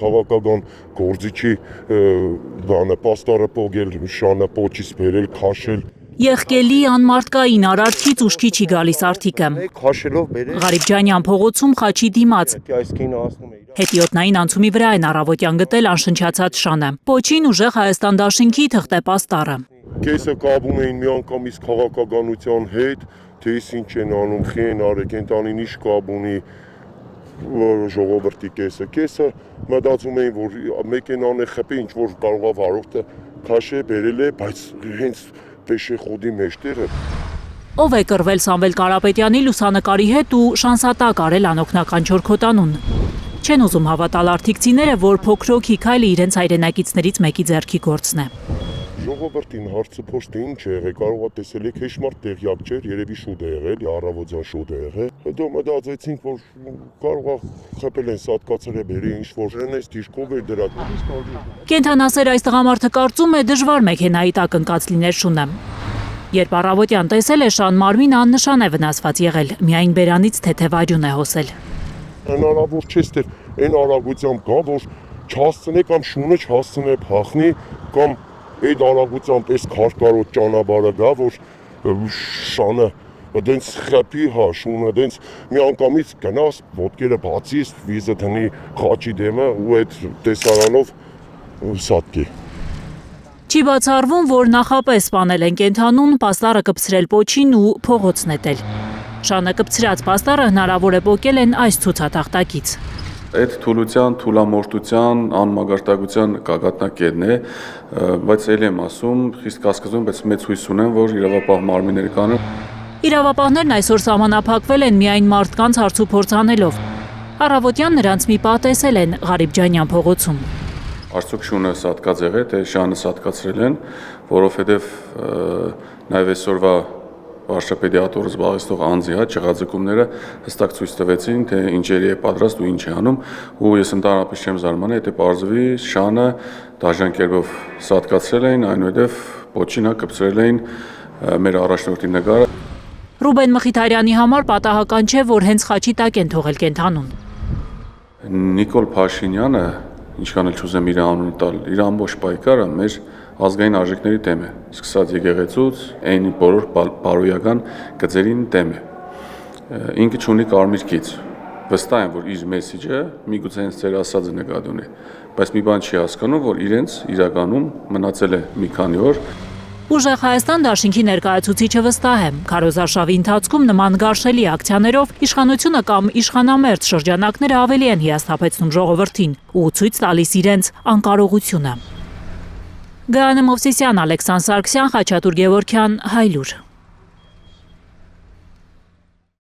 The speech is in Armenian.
քաղաքական գործիչի բանը պաստառը պոգել, շանը պոչից բերել, քաշել։ Եղկելի անմարդկային արարքից ուշքի չի գալիս արդիկը։ Ղարիբջանյան փողոցում խաչի դիմաց հետիոտնային անցումի վրա են առավոտյան գտել անշնչացած շանը։ Պոչին ուժեղ Հայաստան դաշինքի թղթե պաստառը։ Կեսը կապում էին միանգամից քաղաքականության հետ, թե ինչ են անում, խի են արել, կենտանին ինչ կապ ունի ժողովրդի կեսը մտածում էին, որ մեքենան է խփի, ինչ որ կարող է վարորդը քաշե բերել է, բայց հենց Պեշեխոդի մեջտեղը։ Ով է կռվել Սամվել Կարապետյանի լուսանկարի հետ ու շանսատակ արել անօգնական չորքոտանուն։ Չեն ուզում հավատալ արդիկցիները, որ փոքրոքի քայլը իրենց հայրենակիցներից մեկի ձեռքի գործն է։ Ժողովրդին հարցը փոշ թե ինչ է եղել, կարող է տեսել եք հեշմարտ տեղյակ չէր, երևի շուտ է եղել, առավոտյան շուտ է եղել։ Հետո մտածեցինք, որ կարող է խփել են սատկացել է բերի ինչ որ հենց դիրքով էր դրա։ Կենթանասեր այս տղամարդը կարծում է դժվար մեքենայի տակ ընկած լիներ շունը։ Երբ առավոտյան տեսել է շան, մարմինը աննշան է վնասված եղել, միայն բերանից թեթև այրուն է հոսել։ Հնարավոր չէ ստեր այն արագությամբ գա, որ չհասցնե կամ շունը չհասցնե փախնի կամ այդ արագությամբ այս քարկարոտ ճանապարհը գա, որ շանը դենց խփի հա շունը դենց միանգամից գնաս ոտքերը բացիս վիզը տնի խաչի դեմը ու այդ տեսարանով սատկի։ Չի բացառվում, որ նախապես սպանել են կենթանուն, պաստառը կպցրել պոչին ու փողոց նետել։ Շանը կպցրած պաստառը հնարավոր է պոկել են այս ցուցատախտակից։ Այդ թուլության, թուլամորտության, անմագարտակության գագաթնակետն է, բայց ելի եմ ասում, խիստ կասկածում, բայց մեծ հույս ունեմ, որ իրավապահ մարմիններ կանեն։ Իրավապահներն այսօր սահմանափակվել են միայն մարդկանց հարցուփորձ անելով։ Առավոտյան նրանց մի պահ տեսել են Ղարիբջանյան փողոցում։ Արդյոք շունը սատկած եղել, թե շանը սատկացրել են, որովհետև նաև այսօրվա վարչապետիատորը զբաղեցնող անձի ճղաձգումները հստակ ցույց տվեցին, թե ինչերի է պատրաստ ու ինչ է անում, ու ես ընդհանրապես չեմ զարմանում, եթե պարզվի շանը դաժան կերպով սատկացրել էին, այնուհետև պոչին կպցրել էին մեր առաջնորդի նկարը։ Ռուբեն Մխիթարյանի համար պատահական չէ, որ հենց խաչի տակ են թողել կենթանուն։ Նիկոլ Փաշինյանը, ինչքան էլ չուզեմ իր անունը տալ, իր ամբողջ պայքարը մեր ազգային արժեքների դեմ է, սկսած եկեղեցուց, այն բոլոր բարոյական գծերին դեմ է։ Ինքը չունի կարմիր գիծ։ Վստահ եմ, որ իր մեսիջը միգուցե հենց ձեր ասածը նկատի ունի, բայց մի բան չի հասկանում, որ իրենց իրականում մնացել է մի քանի օր։ Ուժեղ Հայաստան դաշինքի ներկայացուցիչը վստահ է, քարոզարշավի ընթացքում նման գարշելի ակցիաներով իշխանությունը կամ իշխանամերձ շրջանակները ավելի են հիասթափեցնում ժողովրդին ու ցույց տալիս իրենց անկարողությունը։ Գայանե Մովսիսյան, Ալեքսանդր Սարգսյան, Խաչատուր Գևորգյան, Հայլուր։